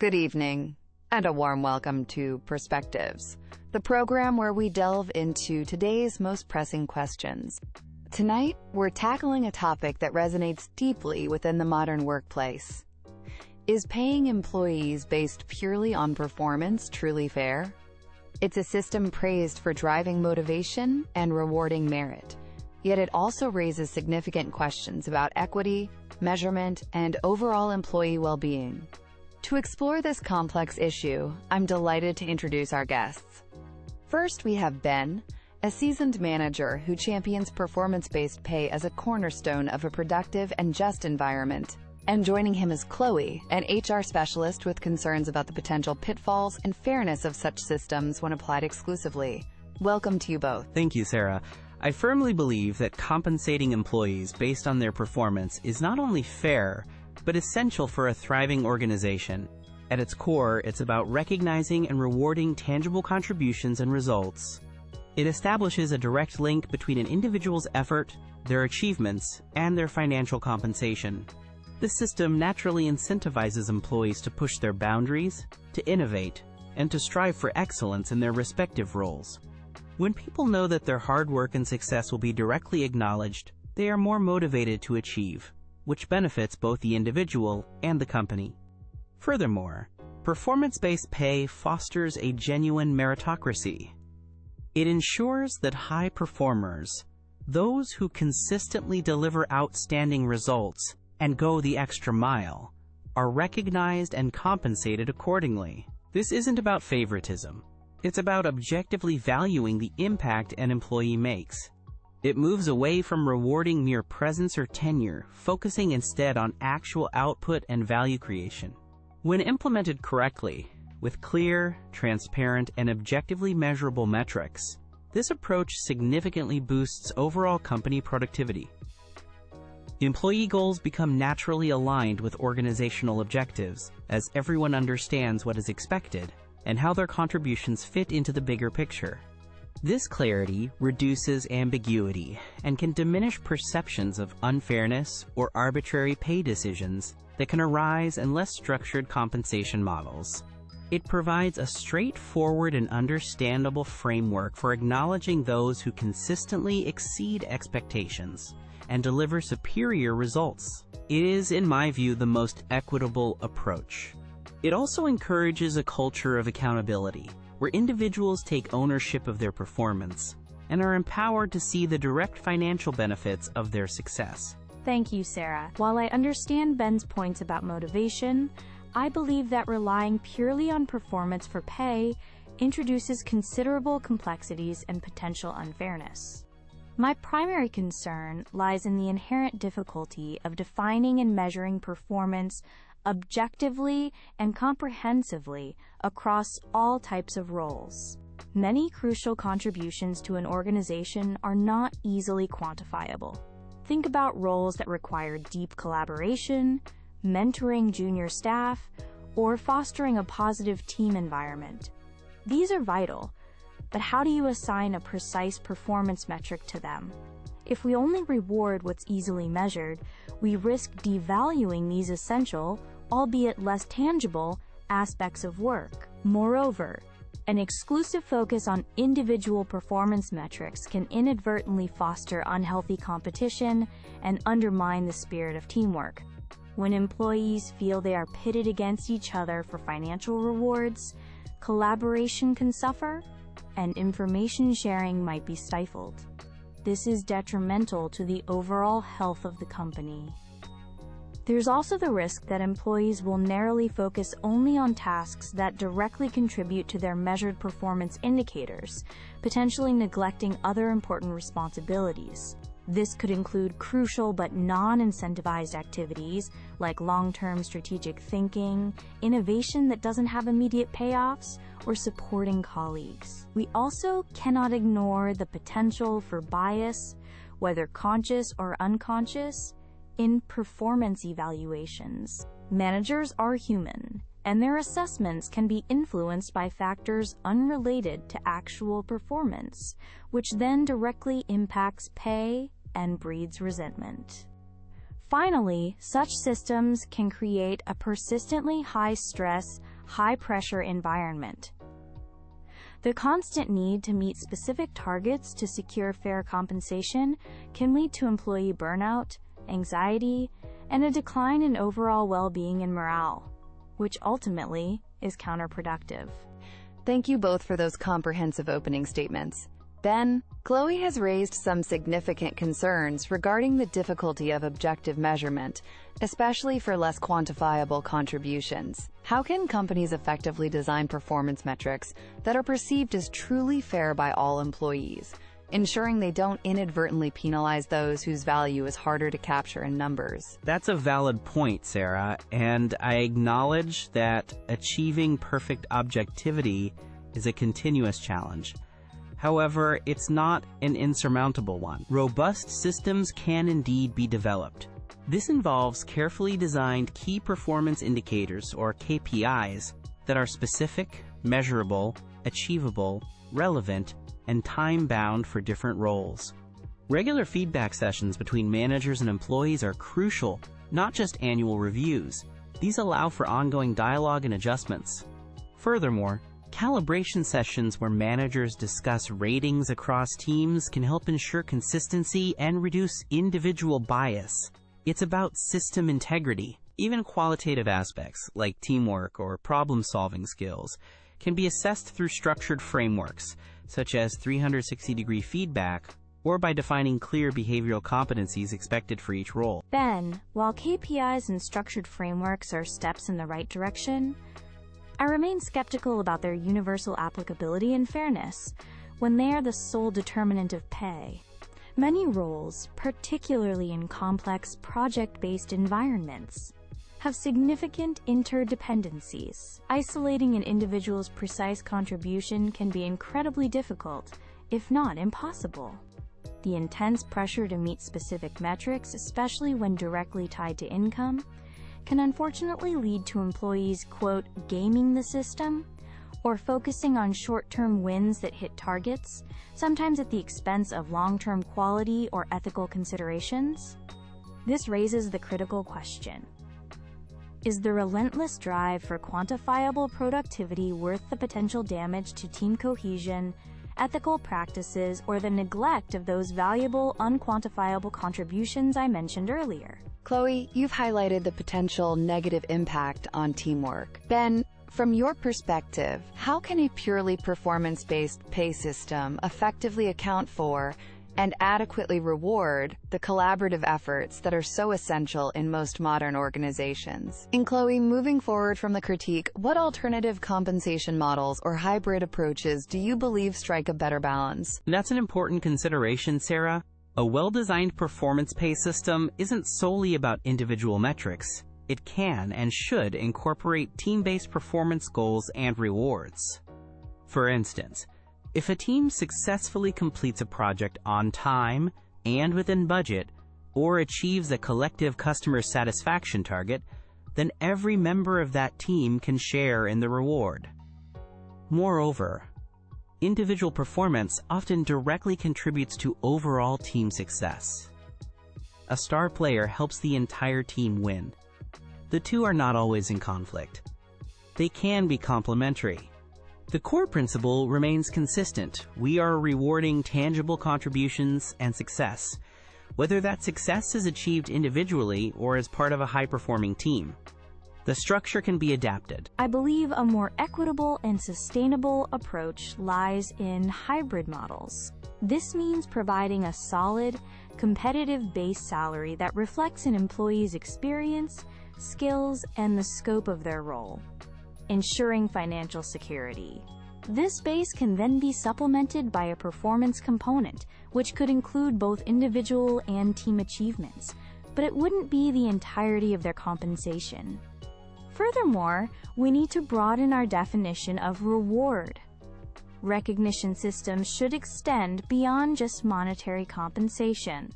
Good evening, and a warm welcome to Perspectives, the program where we delve into today's most pressing questions. Tonight, we're tackling a topic that resonates deeply within the modern workplace. Is paying employees based purely on performance truly fair? It's a system praised for driving motivation and rewarding merit, yet it also raises significant questions about equity, measurement, and overall employee well-being. To explore this complex issue, I'm delighted to introduce our guests. First, we have Ben, a seasoned manager who champions performance-based pay as a cornerstone of a productive and just environment. And joining him is Chloe, an HR specialist with concerns about the potential pitfalls and fairness of such systems when applied exclusively. Welcome to you both. Thank you, Sarah. I firmly believe that compensating employees based on their performance is not only fair, but essential for a thriving organization. At its core, it's about recognizing and rewarding tangible contributions and results. It establishes a direct link between an individual's effort, their achievements, and their financial compensation. This system naturally incentivizes employees to push their boundaries, to innovate, and to strive for excellence in their respective roles. When people know that their hard work and success will be directly acknowledged, they are more motivated to achieve, which benefits both the individual and the company. Furthermore, performance-based pay fosters a genuine meritocracy. It ensures that high performers, those who consistently deliver outstanding results and go the extra mile, are recognized and compensated accordingly. This isn't about favoritism. It's about objectively valuing the impact an employee makes. It moves away from rewarding mere presence or tenure, focusing instead on actual output and value creation. When implemented correctly, with clear, transparent, and objectively measurable metrics, this approach significantly boosts overall company productivity. Employee goals become naturally aligned with organizational objectives, as everyone understands what is expected and how their contributions fit into the bigger picture. This clarity reduces ambiguity and can diminish perceptions of unfairness or arbitrary pay decisions that can arise in less structured compensation models. It provides a straightforward and understandable framework for acknowledging those who consistently exceed expectations and deliver superior results. It is, in my view, the most equitable approach. It also encourages a culture of accountability, where individuals take ownership of their performance and are empowered to see the direct financial benefits of their success. Thank you, Sarah. While I understand Ben's points about motivation, I believe that relying purely on performance for pay introduces considerable complexities and potential unfairness. My primary concern lies in the inherent difficulty of defining and measuring performance objectively and comprehensively across all types of roles. Many crucial contributions to an organization are not easily quantifiable. Think about roles that require deep collaboration, mentoring junior staff, or fostering a positive team environment. These are vital, but how do you assign a precise performance metric to them? If we only reward what's easily measured, we risk devaluing these essential, albeit less tangible, aspects of work. Moreover, an exclusive focus on individual performance metrics can inadvertently foster unhealthy competition and undermine the spirit of teamwork. When employees feel they are pitted against each other for financial rewards, collaboration can suffer, and information sharing might be stifled. This is detrimental to the overall health of the company. There's also the risk that employees will narrowly focus only on tasks that directly contribute to their measured performance indicators, potentially neglecting other important responsibilities. This could include crucial but non-incentivized activities like long-term strategic thinking, innovation that doesn't have immediate payoffs, or supporting colleagues. We also cannot ignore the potential for bias, whether conscious or unconscious, in performance evaluations. Managers are human, and their assessments can be influenced by factors unrelated to actual performance, which then directly impacts pay and breeds resentment. Finally, such systems can create a persistently high-stress, high-pressure environment. The constant need to meet specific targets to secure fair compensation can lead to employee burnout, anxiety, and a decline in overall well-being and morale, which ultimately is counterproductive. Thank you both for those comprehensive opening statements. Ben, Chloe has raised some significant concerns regarding the difficulty of objective measurement, especially for less quantifiable contributions. How can companies effectively design performance metrics that are perceived as truly fair by all employees, ensuring they don't inadvertently penalize those whose value is harder to capture in numbers? That's a valid point, Sarah, and I acknowledge that achieving perfect objectivity is a continuous challenge. However, it's not an insurmountable one. Robust systems can indeed be developed. This involves carefully designed key performance indicators, or KPIs, that are specific, measurable, achievable, relevant, and time-bound for different roles. Regular feedback sessions between managers and employees are crucial, not just annual reviews. These allow for ongoing dialogue and adjustments. Furthermore, calibration sessions where managers discuss ratings across teams can help ensure consistency and reduce individual bias. It's about system integrity. Even qualitative aspects, like teamwork or problem-solving skills, can be assessed through structured frameworks, such as 360-degree feedback, or by defining clear behavioral competencies expected for each role. Ben, while KPIs and structured frameworks are steps in the right direction, I remain skeptical about their universal applicability and fairness when they are the sole determinant of pay. Many roles, particularly in complex project-based environments, have significant interdependencies. Isolating an individual's precise contribution can be incredibly difficult, if not impossible. The intense pressure to meet specific metrics, especially when directly tied to income, can unfortunately lead to employees, quote, gaming the system, or focusing on short-term wins that hit targets, sometimes at the expense of long-term quality or ethical considerations. This raises the critical question: is the relentless drive for quantifiable productivity worth the potential damage to team cohesion, ethical practices, or the neglect of those valuable, unquantifiable contributions I mentioned earlier? Chloe, you've highlighted the potential negative impact on teamwork. Ben, from your perspective, how can a purely performance-based pay system effectively account for and adequately reward the collaborative efforts that are so essential in most modern organizations? And Chloe, moving forward from the critique, what alternative compensation models or hybrid approaches do you believe strike a better balance? That's an important consideration, Sarah. A well-designed performance pay system isn't solely about individual metrics. It can and should incorporate team-based performance goals and rewards. For instance, if a team successfully completes a project on time and within budget, or achieves a collective customer satisfaction target, then every member of that team can share in the reward. Moreover, individual performance often directly contributes to overall team success. A star player helps the entire team win. The two are not always in conflict. They can be complementary. The core principle remains consistent. We are rewarding tangible contributions and success, whether that success is achieved individually or as part of a high-performing team. The structure can be adapted. I believe a more equitable and sustainable approach lies in hybrid models. This means providing a solid, competitive base salary that reflects an employee's experience, skills, and the scope of their role, ensuring financial security. This base can then be supplemented by a performance component, which could include both individual and team achievements, but it wouldn't be the entirety of their compensation. Furthermore, we need to broaden our definition of reward. Recognition systems should extend beyond just monetary compensation.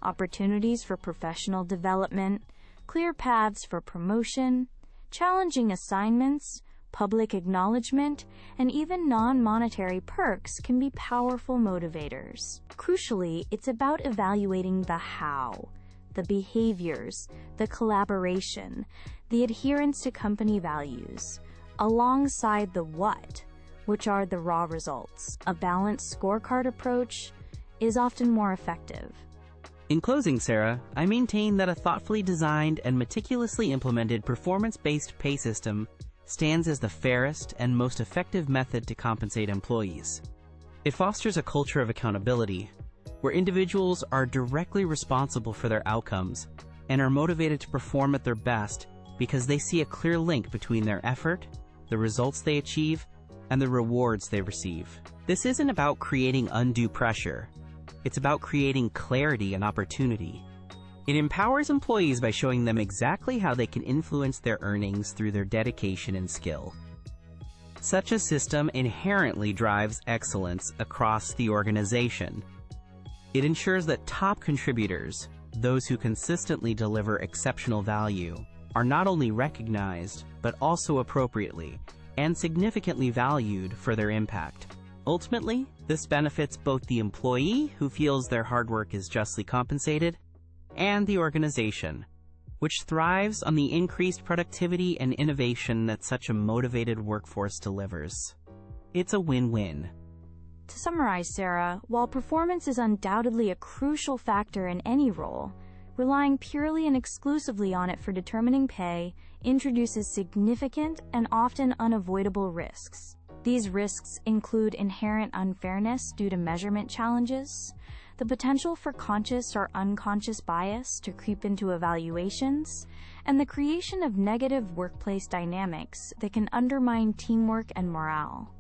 Opportunities for professional development, clear paths for promotion, challenging assignments, public acknowledgement, and even non-monetary perks can be powerful motivators. Crucially, it's about evaluating the how, the behaviors, the collaboration, the adherence to company values, alongside the what, which are the raw results. A balanced scorecard approach is often more effective. In closing, Sarah, I maintain that a thoughtfully designed and meticulously implemented performance-based pay system stands as the fairest and most effective method to compensate employees. It fosters a culture of accountability, where individuals are directly responsible for their outcomes and are motivated to perform at their best because they see a clear link between their effort, the results they achieve, and the rewards they receive. This isn't about creating undue pressure. It's about creating clarity and opportunity. It empowers employees by showing them exactly how they can influence their earnings through their dedication and skill. Such a system inherently drives excellence across the organization. It ensures that top contributors, those who consistently deliver exceptional value, are not only recognized, but also appropriately and significantly valued for their impact. Ultimately, this benefits both the employee, who feels their hard work is justly compensated, and the organization, which thrives on the increased productivity and innovation that such a motivated workforce delivers. It's a win-win. To summarize, Sarah, while performance is undoubtedly a crucial factor in any role, relying purely and exclusively on it for determining pay introduces significant and often unavoidable risks. These risks include inherent unfairness due to measurement challenges, the potential for conscious or unconscious bias to creep into evaluations, and the creation of negative workplace dynamics that can undermine teamwork and morale.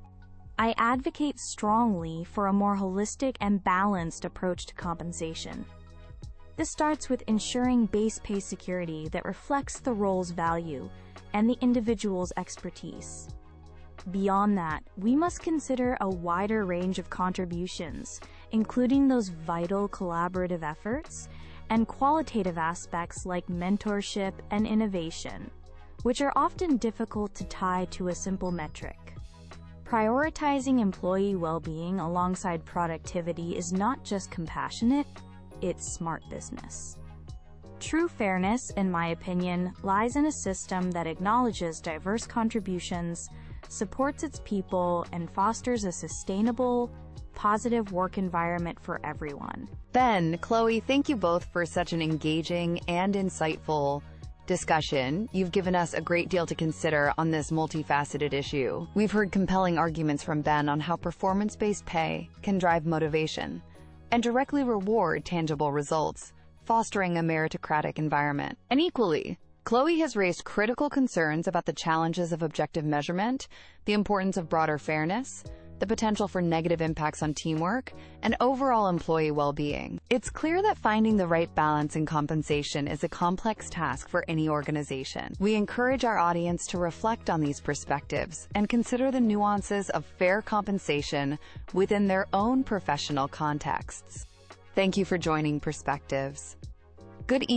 I advocate strongly for a more holistic and balanced approach to compensation. This starts with ensuring base pay security that reflects the role's value and the individual's expertise. Beyond that, we must consider a wider range of contributions, including those vital collaborative efforts and qualitative aspects like mentorship and innovation, which are often difficult to tie to a simple metric. Prioritizing employee well-being alongside productivity is not just compassionate, it's smart business. True fairness, in my opinion, lies in a system that acknowledges diverse contributions, supports its people, and fosters a sustainable, positive work environment for everyone. Ben, Chloe, thank you both for such an engaging and insightful discussion. You've given us a great deal to consider on this multifaceted issue. We've heard compelling arguments from Ben on how performance-based pay can drive motivation and directly reward tangible results, fostering a meritocratic environment. And equally, Chloe has raised critical concerns about the challenges of objective measurement, the importance of broader fairness, the potential for negative impacts on teamwork, and overall employee well-being. It's clear that finding the right balance in compensation is a complex task for any organization. We encourage our audience to reflect on these perspectives and consider the nuances of fair compensation within their own professional contexts. Thank you for joining Perspectives. Good evening.